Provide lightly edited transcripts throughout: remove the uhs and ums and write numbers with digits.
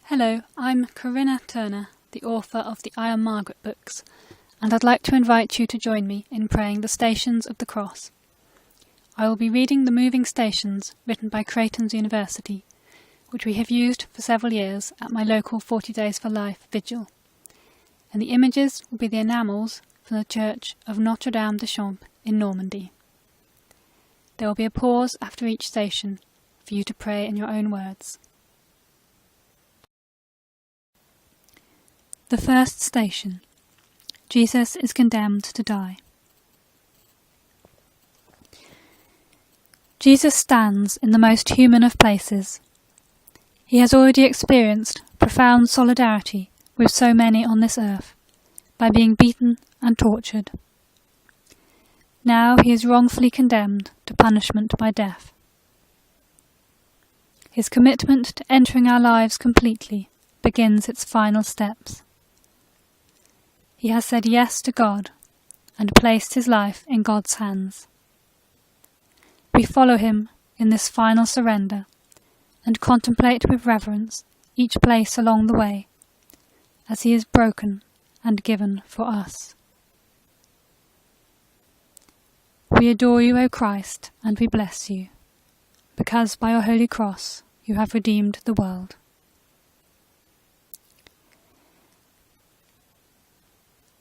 Hello, I'm Corinna Turner, the author of the I AM MARGARET books, and I'd like to invite you to join me in praying the Stations of the Cross. I will be reading the moving stations written by Creighton University, which we have used for several years at my local 40 Days for Life vigil, and the images will be the enamels from the church of Notre-Dame-des-Champs in Normandy. There will be a pause after each station for you to pray in your own words. The first station. Jesus is condemned to die. Jesus stands in the most human of places. He has already experienced profound solidarity with so many on this earth by being beaten and tortured. Now he is wrongfully condemned to punishment by death. His commitment to entering our lives completely begins its final steps. He has said yes to God and placed his life in God's hands. We follow him in this final surrender and contemplate with reverence each place along the way as he is broken and given for us. We adore you, O Christ, and we bless you, because by your holy cross you have redeemed the world.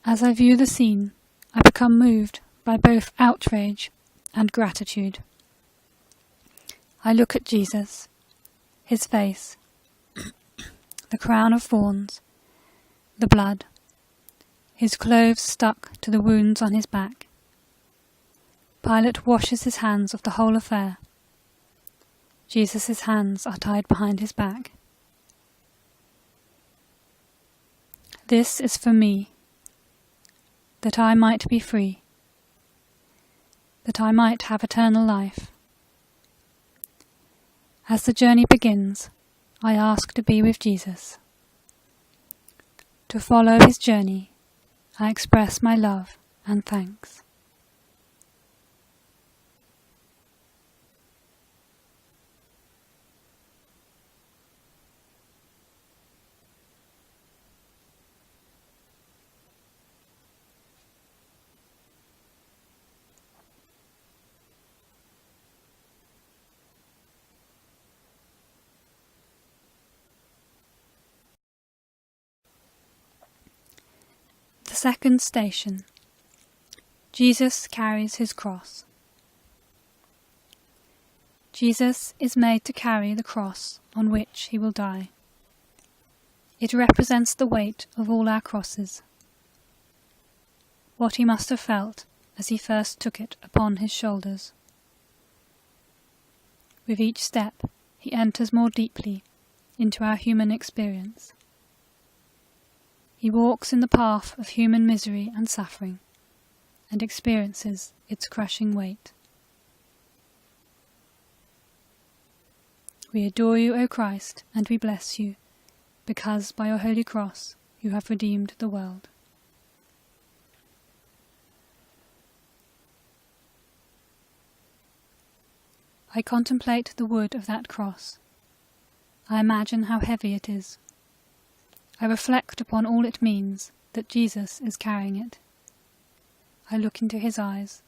As I view the scene, I become moved by both outrage and gratitude. I look at Jesus, his face, the crown of thorns, the blood, his clothes stuck to the wounds on his back. Pilate washes his hands of the whole affair. Jesus' hands are tied behind his back. This is for me, that I might be free, that I might have eternal life. As the journey begins, I ask to be with Jesus. To follow his journey, I express my love and thanks. The second station. Jesus carries his cross. Jesus is made to carry the cross on which he will die. It represents the weight of all our crosses. What he must have felt as he first took it upon his shoulders. With each step, he enters more deeply into our human experience. He walks in the path of human misery and suffering, and experiences its crushing weight. We adore you, O Christ, and we bless you, because by your holy cross you have redeemed the world. I contemplate the wood of that cross. I imagine how heavy it is. I reflect upon all it means that Jesus is carrying it. I look into his eyes.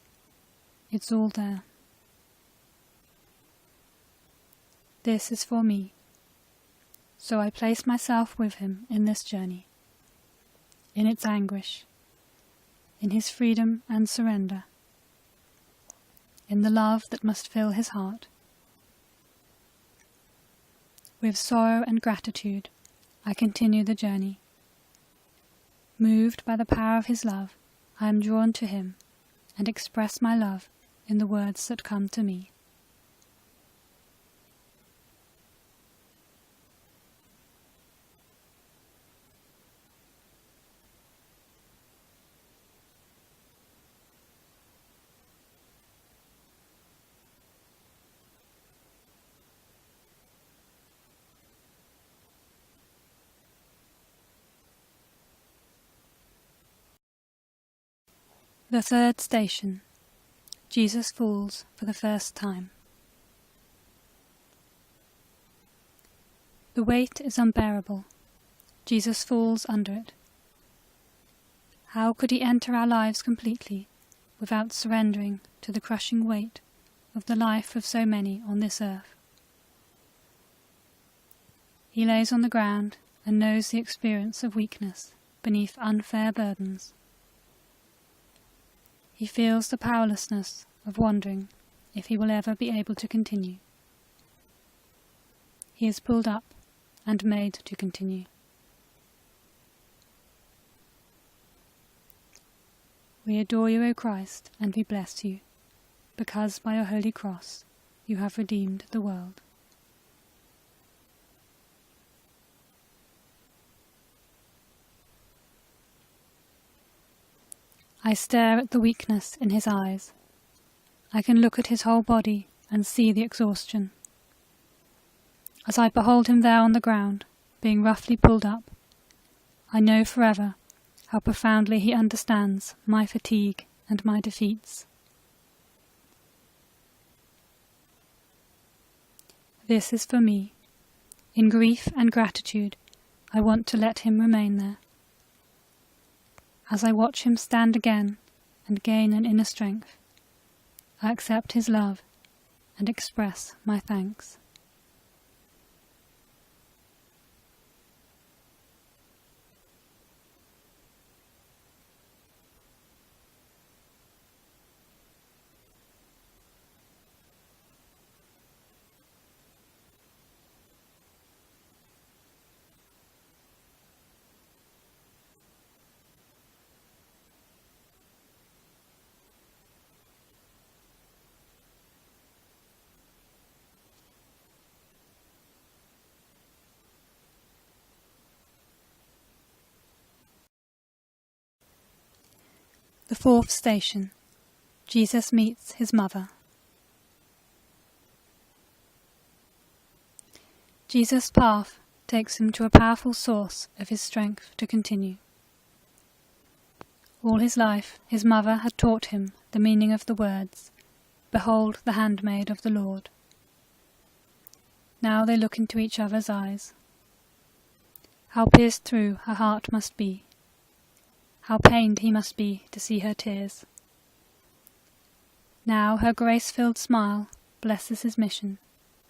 It's all there. This is for me. So I place myself with him in this journey, in its anguish, in his freedom and surrender, in the love that must fill his heart. With sorrow and gratitude, I continue the journey. Moved by the power of his love, I am drawn to him and express my love in the words that come to me. The third station. Jesus falls for the first time. The weight is unbearable. Jesus falls under it. How could he enter our lives completely without surrendering to the crushing weight of the life of so many on this earth? He lays on the ground and knows the experience of weakness beneath unfair burdens. He feels the powerlessness of wondering if he will ever be able to continue. He is pulled up and made to continue. We adore you, O Christ, and we bless you, because by your holy cross you have redeemed the world. I stare at the weakness in his eyes. I can look at his whole body and see the exhaustion. As I behold him there on the ground, being roughly pulled up, I know forever how profoundly he understands my fatigue and my defeats. This is for me. In grief and gratitude, I want to let him remain there. As I watch him stand again and gain an inner strength, I accept his love and express my thanks. The fourth station. Jesus meets his mother. Jesus' path takes him to a powerful source of his strength to continue. All his life his mother had taught him the meaning of the words, "Behold the handmaid of the Lord." Now they look into each other's eyes. How pierced through her heart must be. How pained he must be to see her tears. Now her grace-filled smile blesses his mission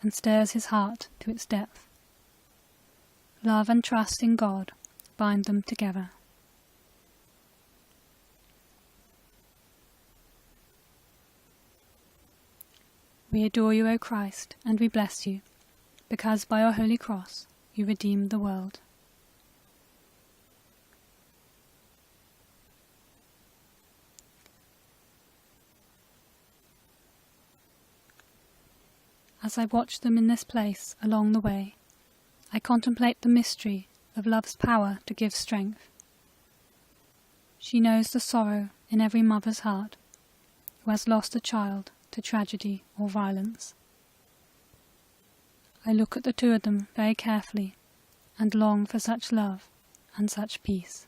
and stirs his heart to its depth. Love and trust in God bind them together. We adore you, O Christ, and we bless you, because by your holy cross you redeem the world. As I watch them in this place along the way, I contemplate the mystery of love's power to give strength. She knows the sorrow in every mother's heart who has lost a child to tragedy or violence. I look at the two of them very carefully and long for such love and such peace.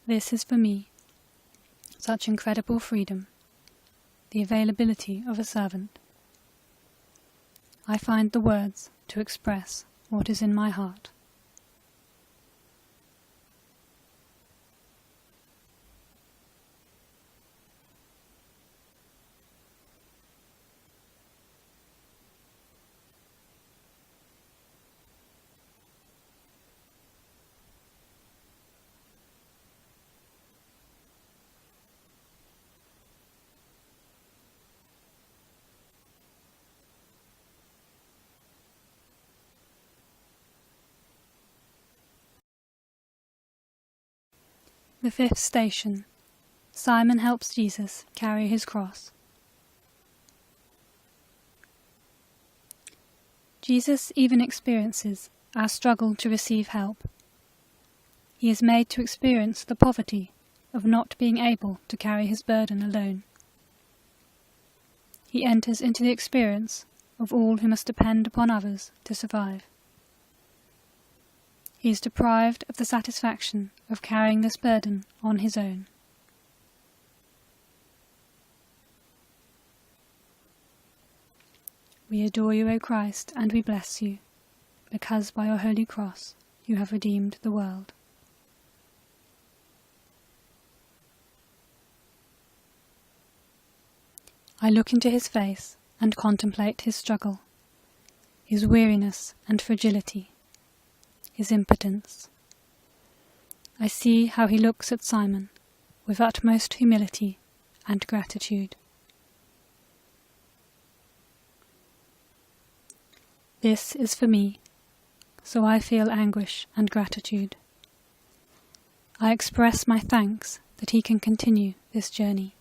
This is for me such incredible freedom, the availability of a servant. I find the words to express what is in my heart. The fifth station. Simon helps Jesus carry his cross. Jesus even experiences our struggle to receive help. He is made to experience the poverty of not being able to carry his burden alone. He enters into the experience of all who must depend upon others to survive. He is deprived of the satisfaction of carrying this burden on his own. We adore you, O Christ, and we bless you, because by your holy cross you have redeemed the world. I look into his face and contemplate his struggle, his weariness and fragility, his impotence. I see how he looks at Simon with utmost humility and gratitude. This is for me, so I feel anguish and gratitude. I express my thanks that he can continue this journey,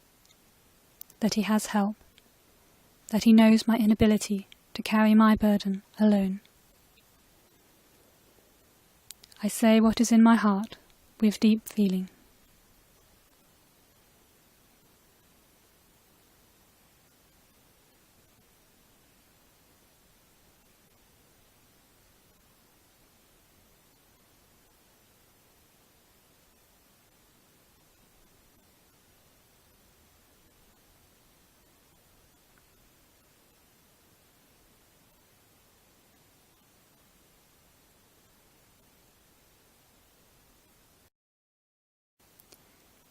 that he has help, that he knows my inability to carry my burden alone. I say what is in my heart with deep feeling.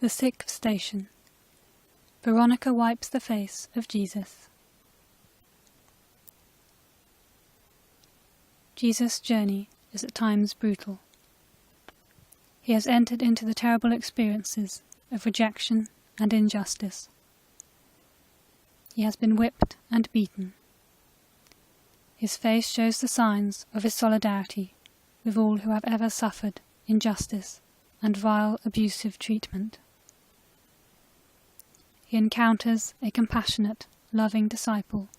The Sixth Station. Veronica wipes the face of Jesus. Jesus' journey is at times brutal. He has entered into the terrible experiences of rejection and injustice. He has been whipped and beaten. His face shows the signs of his solidarity with all who have ever suffered injustice and vile abusive treatment. He encounters a compassionate, loving disciple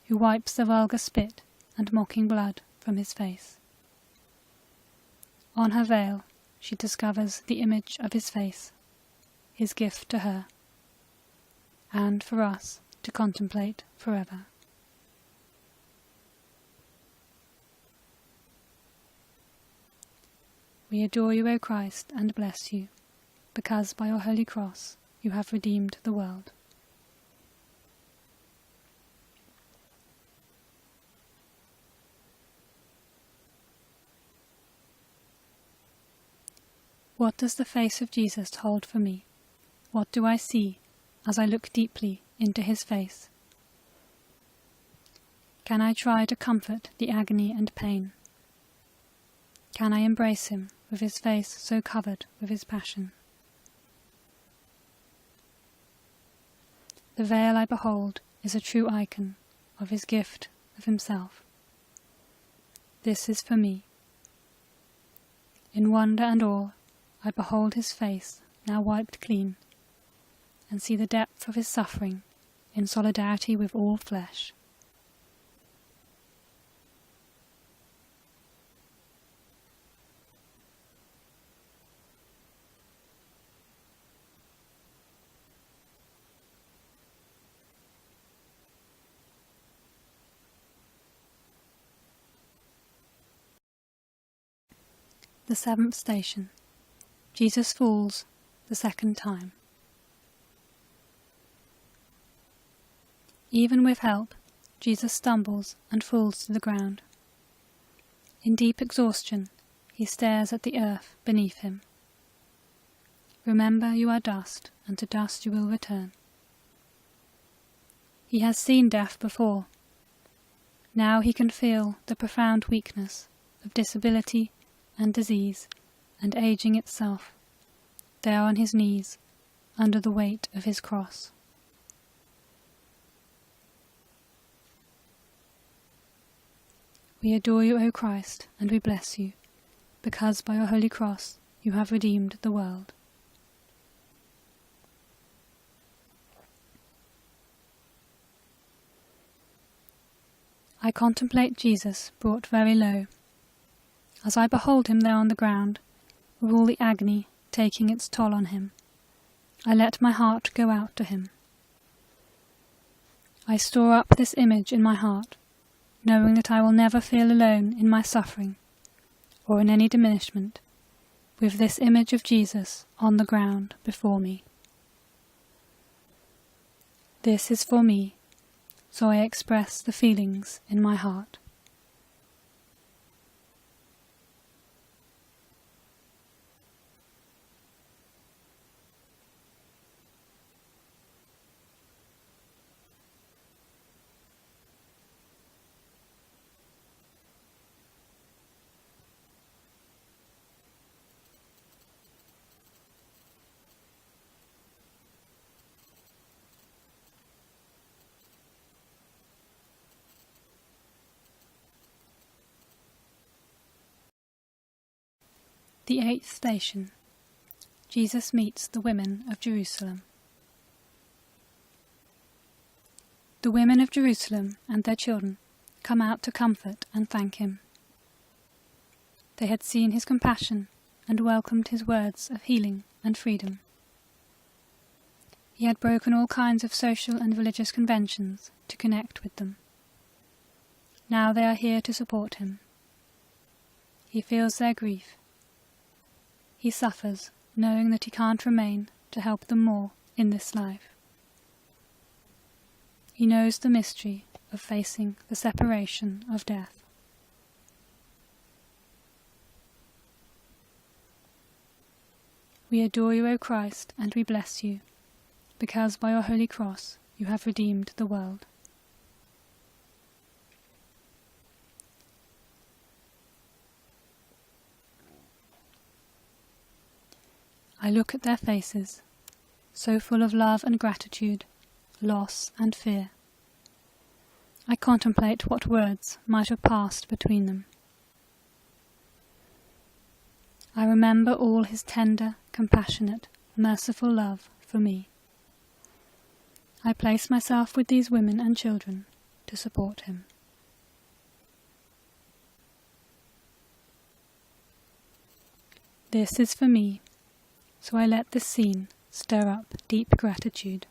who wipes the vulgar spit and mocking blood from his face. On her veil she discovers the image of his face, his gift to her, and for us to contemplate forever. We adore you, O Christ, and bless you, because by your holy cross you have redeemed the world. What does the face of Jesus hold for me? What do I see as I look deeply into his face? Can I try to comfort the agony and pain? Can I embrace him with his face so covered with his passion? The veil I behold is a true icon of his gift of himself. This is for me. In wonder and awe I behold his face now wiped clean, and see the depth of his suffering in solidarity with all flesh. The Seventh Station. Jesus falls the second time. Even with help, Jesus stumbles and falls to the ground. In deep exhaustion, he stares at the earth beneath him. Remember, you are dust, and to dust you will return. He has seen death before. Now he can feel the profound weakness of disability and disease and aging itself, there on his knees, under the weight of his cross. We adore you, O Christ, and we bless you, because by your holy cross you have redeemed the world. I contemplate Jesus brought very low. As I behold him there on the ground, with all the agony taking its toll on him, I let my heart go out to him. I store up this image in my heart, knowing that I will never feel alone in my suffering, or in any diminishment, with this image of Jesus on the ground before me. This is for me, so I express the feelings in my heart. The 8th station. Jesus meets the women of Jerusalem. The women of Jerusalem and their children come out to comfort and thank him. They had seen his compassion and welcomed his words of healing and freedom. He had broken all kinds of social and religious conventions to connect with them. Now they are here to support him. He feels their grief. He suffers, knowing that he can't remain to help them more in this life. He knows the mystery of facing the separation of death. We adore you, O Christ, and we bless you, because by your holy cross you have redeemed the world. I look at their faces, so full of love and gratitude, loss and fear. I contemplate what words might have passed between them. I remember all his tender, compassionate, merciful love for me. I place myself with these women and children to support him. This is for me, so I let this scene stir up deep gratitude.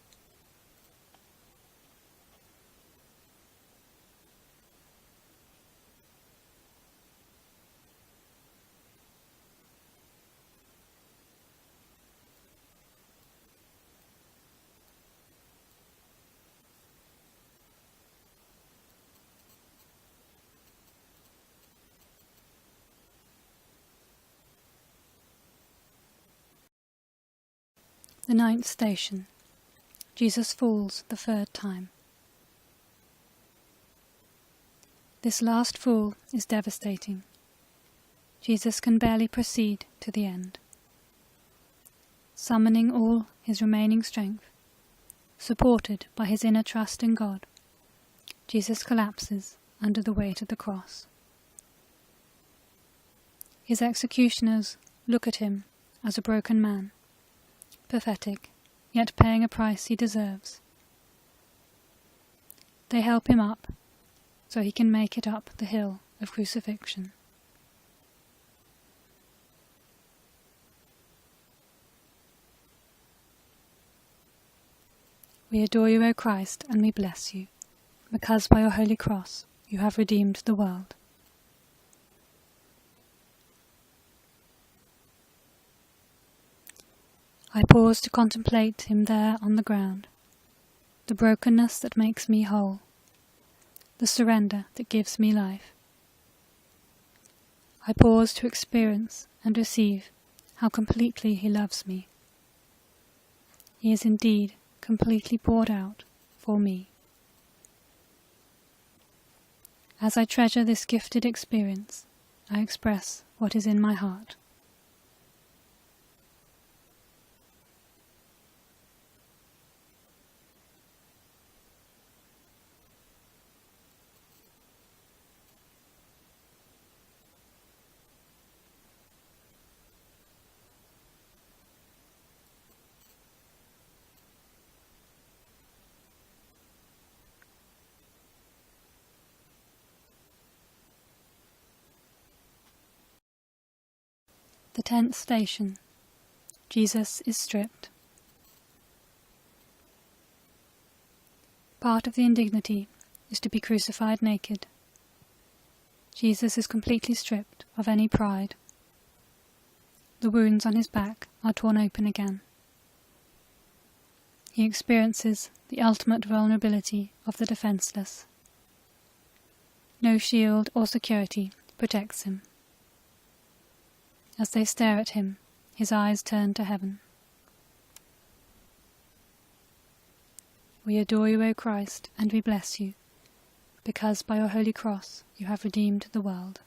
The 9th station. Jesus falls the 3rd time. This last fall is devastating. Jesus can barely proceed to the end. Summoning all his remaining strength, supported by his inner trust in God, Jesus collapses under the weight of the cross. His executioners look at him as a broken man, pathetic, yet paying a price he deserves. They help him up, so he can make it up the hill of crucifixion. We adore you, O Christ, and we bless you, because by your holy cross you have redeemed the world. I pause to contemplate him there on the ground, the brokenness that makes me whole, the surrender that gives me life. I pause to experience and receive how completely he loves me. He is indeed completely poured out for me. As I treasure this gifted experience, I express what is in my heart. The 10th station. Jesus is stripped. Part of the indignity is to be crucified naked. Jesus is completely stripped of any pride. The wounds on his back are torn open again. he experiences the ultimate vulnerability of the defenseless. No shield or security protects him. As they stare at him, his eyes turn to heaven. We adore you, O Christ, and we bless you, because by your holy cross you have redeemed the world.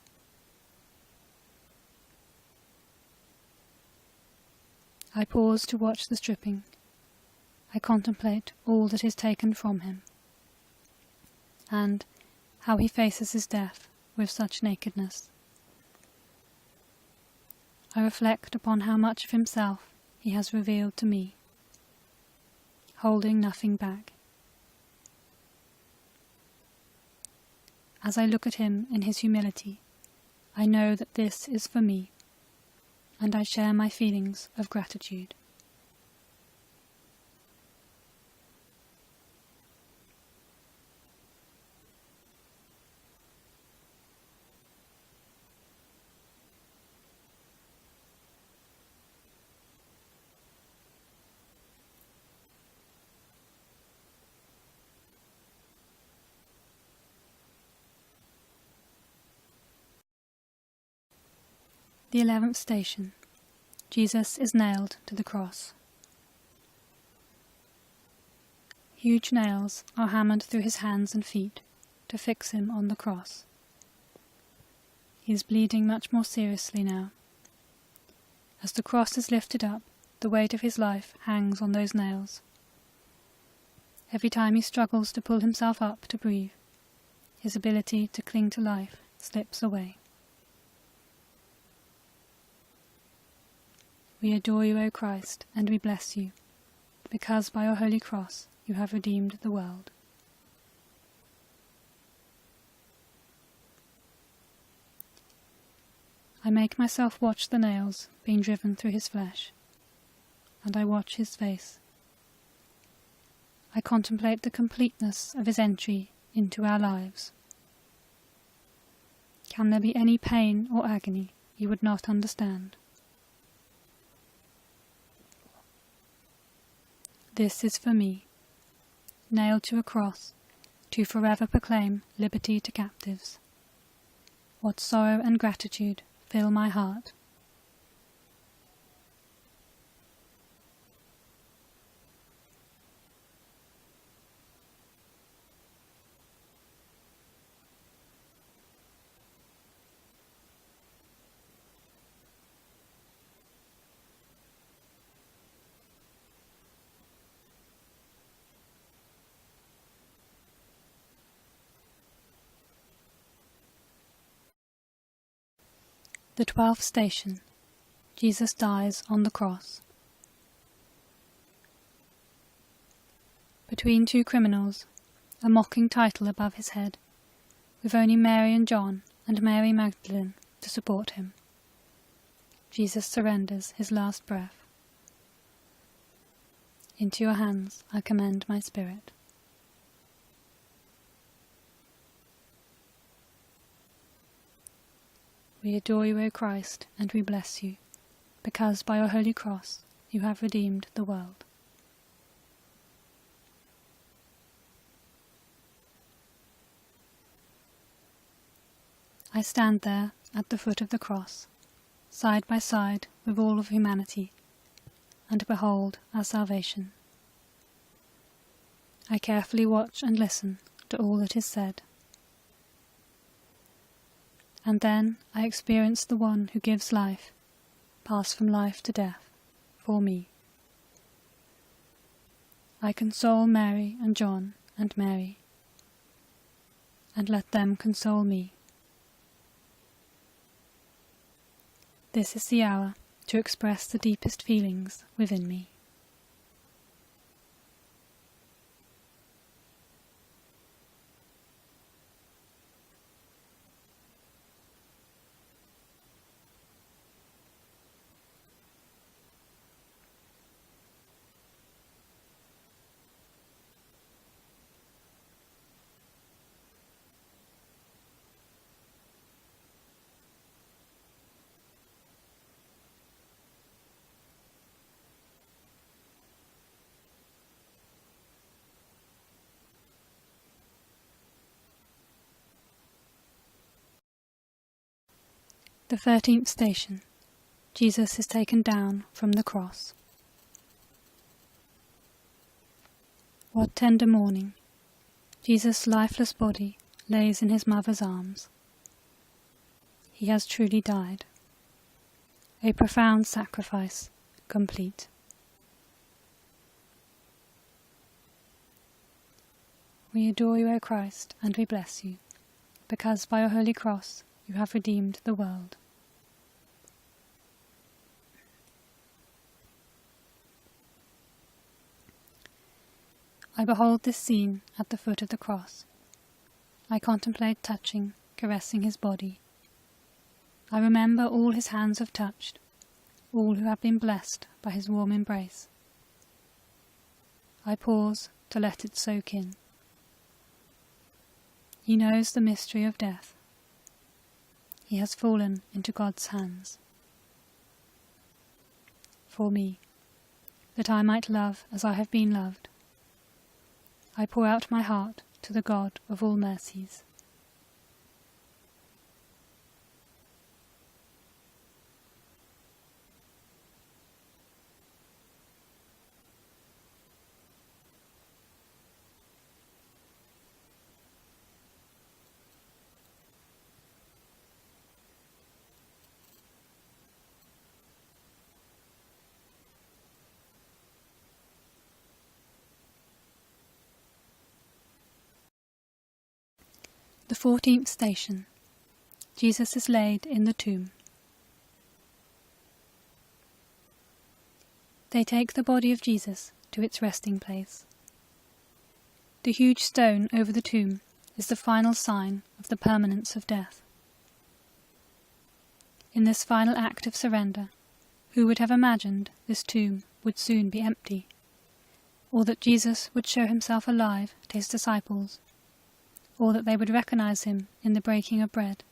I pause to watch the stripping. I contemplate all that is taken from him, and how he faces his death with such nakedness. I reflect upon how much of himself he has revealed to me, holding nothing back. As I look at him in his humility, I know that this is for me, and I share my feelings of gratitude. The 11th station. Jesus is nailed to the cross. Huge nails are hammered through his hands and feet to fix him on the cross. He is bleeding much more seriously now. As the cross is lifted up, the weight of his life hangs on those nails. Every time he struggles to pull himself up to breathe, his ability to cling to life slips away. We adore you, O Christ, and we bless you, because by your holy cross you have redeemed the world. I make myself watch the nails being driven through his flesh, and I watch his face. I contemplate the completeness of his entry into our lives. Can there be any pain or agony you would not understand? This is for me, nailed to a cross, to forever proclaim liberty to captives. What sorrow and gratitude fill my heart. The 12th station. Jesus dies on the cross. Between two criminals, a mocking title above his head, with only Mary and John and Mary Magdalene to support him, Jesus surrenders his last breath. Into your hands I commend my spirit. We adore you, O Christ, and we bless you, because by your holy cross you have redeemed the world. I stand there at the foot of the cross, side by side with all of humanity, and behold our salvation. I carefully watch and listen to all that is said. And then I experience the one who gives life, pass from life to death, for me. I console Mary and John and Mary, and let them console me. This is the hour to express the deepest feelings within me. The 13th station. Jesus is taken down from the cross. What tender morning! Jesus' lifeless body lays in his mother's arms. He has truly died. A profound sacrifice, complete. We adore you, O Christ, and we bless you, because by your holy cross you have redeemed the world. I behold this scene at the foot of the cross. I contemplate touching, caressing his body. I remember all his hands have touched, all who have been blessed by his warm embrace. I pause to let it soak in. He knows the mystery of death. He has fallen into God's hands. For me, that I might love as I have been loved, I pour out my heart to the God of all mercies. The 14th station. Jesus is laid in the tomb. They take the body of Jesus to its resting place. The huge stone over the tomb is the final sign of the permanence of death. In this final act of surrender, who would have imagined this tomb would soon be empty, or that Jesus would show himself alive to his disciples, or that they would recognize him in the breaking of bread?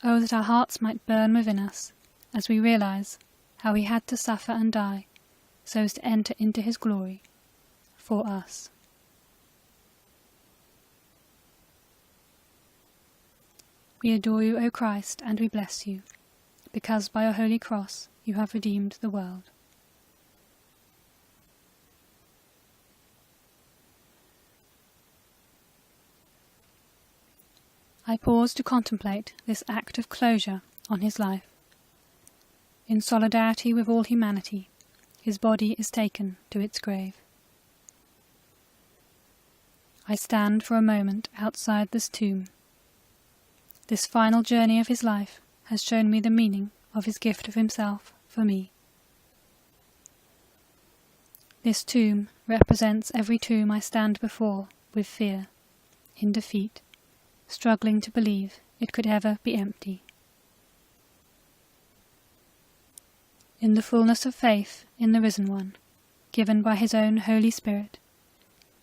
Oh, that our hearts might burn within us as we realize how he had to suffer and die so as to enter into his glory for us. We adore you, O Christ, and we bless you, because by your holy cross you have redeemed the world. I pause to contemplate this act of closure on his life. In solidarity with all humanity, his body is taken to its grave. I stand for a moment outside this tomb. This final journey of his life has shown me the meaning of his gift of himself for me. This tomb represents every tomb I stand before with fear, in defeat, struggling to believe it could ever be empty. In the fullness of faith in the Risen One, given by his own Holy Spirit,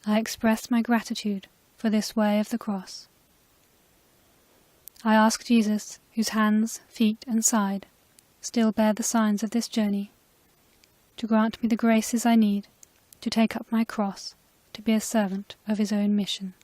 I express my gratitude for this way of the cross. I ask Jesus, whose hands, feet, and side still bear the signs of this journey, to grant me the graces I need to take up my cross to be a servant of his own mission.